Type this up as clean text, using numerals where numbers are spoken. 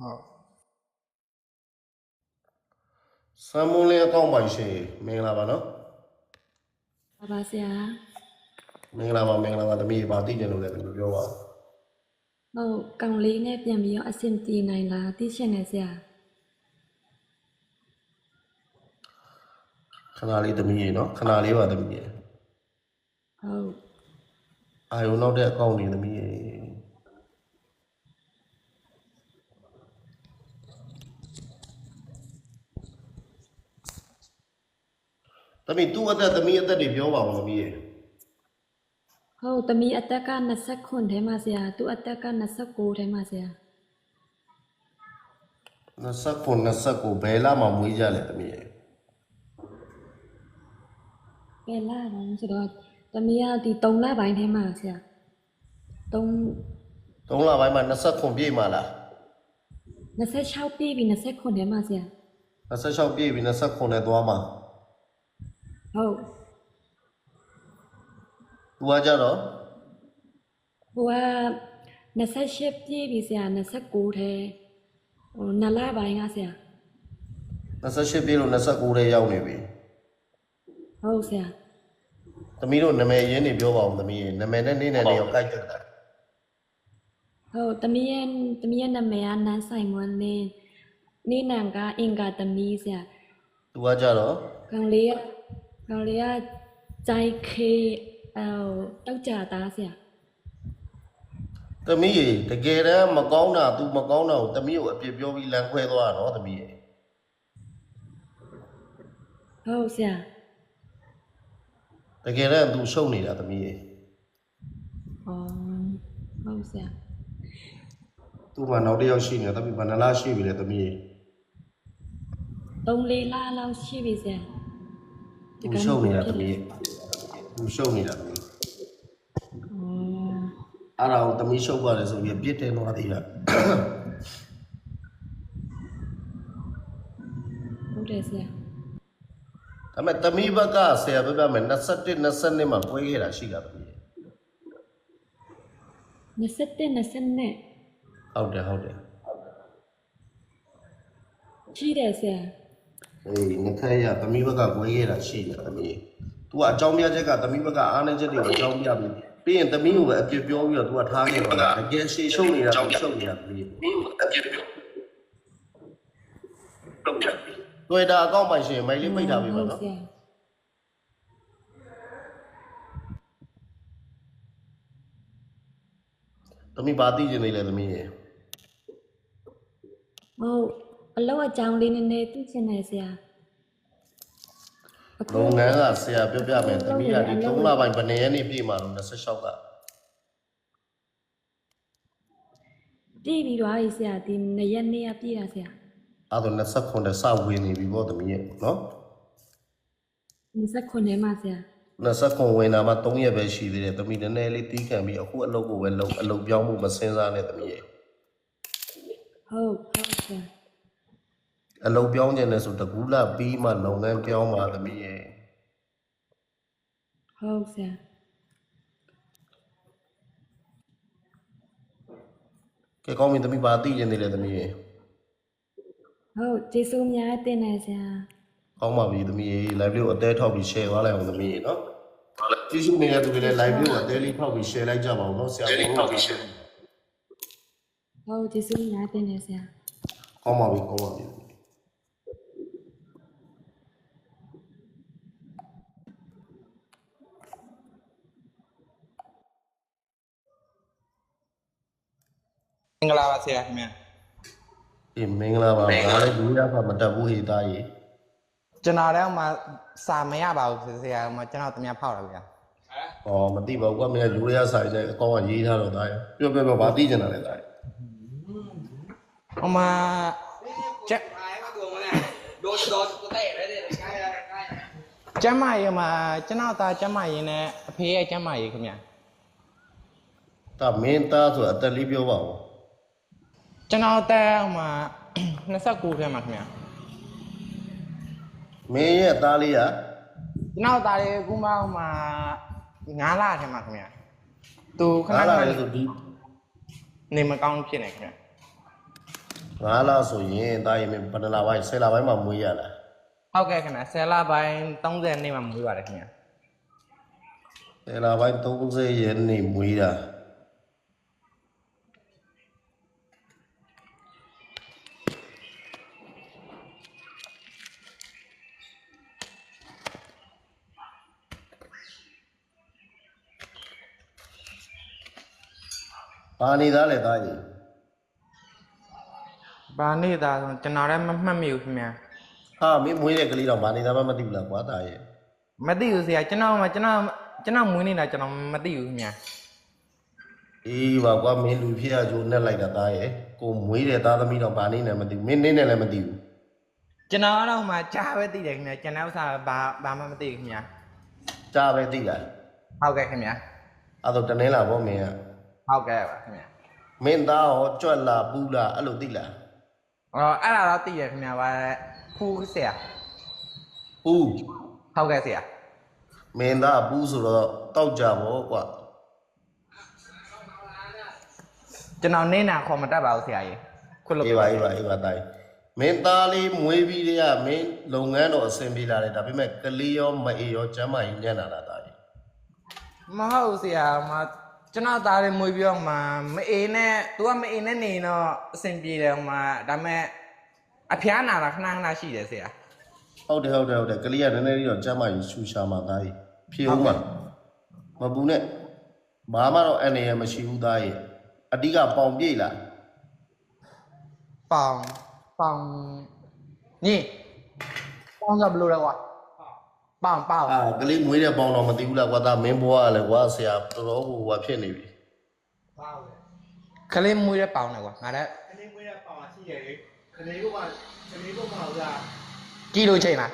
ဟုတ်ဆမ်မွန်လေးအကောင့်ပိုင်ရှင်မင်္ဂလာပါနော်ပါဆရာမင်္ဂလာပါသမီးပါသိကြလို့လည်းသူပြောပါဟုတ်ကောင်လေးနဲ့ပြန်ပြီးတော့အဆင်ပြေနိုင်လားသိချင်တယ်ဆရာခဏလေးသမီးရေနော်ခဏလေးပါသမီးရေဟုတ်အာယုံနောက်တဲ့အကောင့်နေသမီးရေသမီးသူ့အသက်သမီးအသက်တွေပြောပါဦးသမီးရေဟုတ်သမီးအသက်က29ထဲမှာဆရာသူ့အသက်က29ထဲမှာဆရာ29ဘယ်လမှာမွေးကြလဲသမီးရေဘယ်လာတော့ဆိုတော့သမီးကဒီ3လပိုင်းထဲမှာဆရာ3လပိုင်းမှာ29ပြည့်မှာလား26ပြည့်ပြီး29ထဲမှာဆရာ26ပြည့်ပြီး29နဲ့သွားမှာဟုတ်သူကကြတော့ဟိုက28ပြည့်ပြီဆရာ29ထဲဟို2လပိုင်းကဆရာ28ပြည့်လို့29ထဲရောက်နေပြီဟုတ်ဆရာသမီးတို့နာမည်ရင်းနေပြောပါဦးသမီးရေနာမည်နဲ့နေ့နဲ့လေးရောကိုက်တက်တာဟုတ်သမီးရဲ့နာမည်ကနန်းဆိုင်မွန်းနေနံကအင်္ဂါသမီးဆရာသူကကြတော့ကောင်လေးကကြိုက်ခေတောက်ကြသားဆရာသမီးရေတကယ်တမ်းမကောင်းတာ तू မကောင်းတာကိုသမီးကိုအပြစ်ပြောပြီးလမ်းခွဲသွားတာနော်သမီးရေဟုတ်ဆရာတကယ်တမ်း तू ရှုံနေတာသမီးရေဟုတ်ဆရာ သူ့မှာနောက်တစ်ယောက်ရှိနေတာသမီးဘယ်နှလားရှိပြီလဲသမီးရေ3-4လလောက်ရှိပြီဆရာ သူရှုံနေတာသမီးရေသူရှုံနေတာသမီးအဲ့ဒါကိုသမီးရှုံပါတယ်ဆိုပြီးပြစ်တင်သွားသေးတာဟုတ်တယ်ဆရာဒါပေမဲ့သမီးဘက်ကဆရာပြောပြမယ်21 22မှာပွဲခဲ့တာရှိတာသမီးရေ21 22ဟုတ်တယ်ရှိတယ်ဆရာအေးငခဲရသမီးဘက်ကပွဲခဲ့တာရှိတယ်သမီး။ तू ကအကြောင်းပြချက်ကသမီးဘက်ကအားနည်းချက်တွေကိုအကြောင်းပြပြီးရင်သမီးကိုပဲအပြစ်ပြောပြီးတော့ तू ကထားခဲ့တော့တကယ်ရှေ့ရှုံနေတာရှုံနေတာသမီး။အပြစ်ပြောတော့ကြပြီ။တွေ့တာအကောင့်ပိုင်ရှင်မိုင်လေးပိတ်ထားပြီပါနော်။သမီးဘာသိချင်နေလဲသမီးရေဟုတ်အလောက်အကြောင်းလေးနည်းနည်းသိချင်တယ်ဆရာလုပ်ငန်းကဆရာပြောပြမယ်သမီးကဒီ3လပိုင်းဘယ်နှစ်ရက်နေ့ပြည့်မှာလို့26ကပြည့်ပြီးသွားပြီဆရာဒီ2ရက်နေ့ကပြည့်တာဆရာအဲ့တော့29စဝင်နေပြီပေါ့သမီးရဲ့နော်29ထဲမှာဆရာ29ဝင်တာမှ3ရက်ပဲရှိသေးတယ်သမီးနည်းနည်းလေးတီးခံပြီးအခုအလုပ်ကိုပဲလုပ်အလုပ်ပြောင်းမှုမစင်စားနဲ့သမီးရဲ့ဟုတ်ဆရာအလုပ်ပြောင်းခြင်းနဲ့ဆိုတကူးလာပြီးမှလုပ်ငန်းပြောင်းပါသမီးရဲ့ဟုတ်ဆရာကဲကောင်းပြီသမီးဘာသိချင်သေးလဲသမီးရဲ့ဟုတ်ကျေးဇူးများတင်တယ်ဆရာကောင်းပါပြီသမီးရေ live လေးကိုအသေးထောက်ပြီး share သွားလိုက်အောင်သမီးရေနော်ကြည့်ရှုနေတဲ့သူတွေလည်း live လေးကိုအသေးလေးထောက်ပြီး share လိုက်ကြပါဦးနော်ဆရာလေးထောက်ပြီး share ဟုတ်ကျေးဇူးများတင်တယ်ဆရာကောင်းပါပြီမင်္ဂလာပါဆရာခင်ဗျာအေးမင်္ဂလာပါငါလည်းလူရပါမတတ်ဘူးဟေးသားကြီးကျွန်တော်လည်းမှစာမရပါဘူးဆရာကျွန်တော်တမန်ဖောက်တာဗျာဩမသိပါဘူးကွာမင်းလူရစာရေးအကောင့်ကရေးထားတော့သားရဲ့ပြောဘာသိကျင်တာလဲသားရဲ့ဟိုမှာချက်ကျမရေမှာကျွန်တော်သားကျမရေနဲ့အဖေရဲ့ကျမရေခင်ဗျာဒါမင်းသားဆိုအသက်လေးပြောပါဦးကျွန်တော်သားဟိုမှာ29ထဲမှာခင်ဗျာမင်းရဲ့သားလေးကကျွန်တော်သားလေးကူမဟိုမှာ9လထဲမှာခင်ဗျာသူခဏလာလေဆိုဒီနေမကောင်းဖြစ်နေခင်ဗျာ 9လဆိုရင်တာရင်ဘယ်နှလပိုင်း10လပိုင်းမှာမွေးရလား ဟုတ်ကဲ့ခင်ဗျာ10လပိုင်း30နေ့မှာမွေးပါတယ်ခင်ဗျာ 10လပိုင်း30ရက်နေ့မွေးတာဘာနေသားလဲတာရင် ဘာနေတာဆိုကျွန်တော်လည်းမမှတ်မိဘူးခင်ဗျာ ဟာမင်းမွေးတဲ့ကလေးတော့ဘာနေသားမှမသိဘူးလားကွာတာရဲ့ မသိဘူးဆရာကျွန်တော်မွေးနေတာကျွန်တော်မသိဘူးခင်ဗျာ အေးပါကွာမင်းလူဖြစ်ရကြိုးနဲ့လိုက်တာတာရဲ့ကိုမွေးတဲ့သားသမီးတော့ဘာနေနဲ့မသိဘူးမင်းနေနဲ့လည်းမသိဘူး ကျွန်တော်ကတော့မှကြားပဲသိတယ်ခင်ဗျာကျွန်တော်ဥစ္စာဘာမှမသိဘူးခင်ဗျာ ကြားပဲသိလား ဟုတ်ကဲ့ခင်ဗျာ အဲ့တော့တနင်္လာပေါ့မင်းက ဟုတ်ကဲ့ပါခင်ဗျာ မင်းသားရောကြွက်လာပူးလာအဲ့လိုသိလား အဲ့ဒါတော့သိရခင်ဗျာဗါဖူးဆရာ ပူး ဟုတ်ကဲ့ဆရာ မင်းသားပူးဆိုတော့တောက်ကြပေါ့ကွာ ကျွန်တော်နေနာခေါ်မတတ်ပါဘူးဆရာကြီးခွတ်လို့ အေးပါတိုင်းမင်းသားလေးမွေးပြီးတည်းကမင်းလုပ်ငန်းတော့အဆင်ပြေလာတယ်ဒါပေမဲ့ကလေးရောမအေးရောကျမ်းမာရင်ညံ့လာတာတာကြီး မဟုတ်ဘူးဆရာကျွန်တော်သားလေးမွေးပြီးတော့မှမအေးနဲ့ तू ကမအေးနဲ့နေတော့အဆင်ပြေတယ်မှဒါမဲ့အဖျားနာတာခဏခဏရှိတယ်ဆရာ ဟုတ်တယ်ကလေးကနည်းနည်းလေးတော့ကျမ်းမာရင်ရှူရှာမှာတာကြီးဖြေဦးမှာမပူနဲ့ဘာမှတော့အနေရမရှိဘူးသားကြီးအတိကပေါင်ပြေးလား ပေါင်ညီပေါင်ကဘယ်လိုလဲကွာပေါင် အာကလေးမွေးတဲ့ပေါင်တော့မသိဘူးလားကွာသားမင်းဘွားကလည်းကွာဆရာတော်တော်ဟိုဖြစ်နေပြီ ခလေးမွေးတဲ့ပေါင်နဲ့ကွာငါလည်း ခလေးမွေးတဲ့ပေါင်ရှိရလေခလေးကမှကီလိုချိန်လား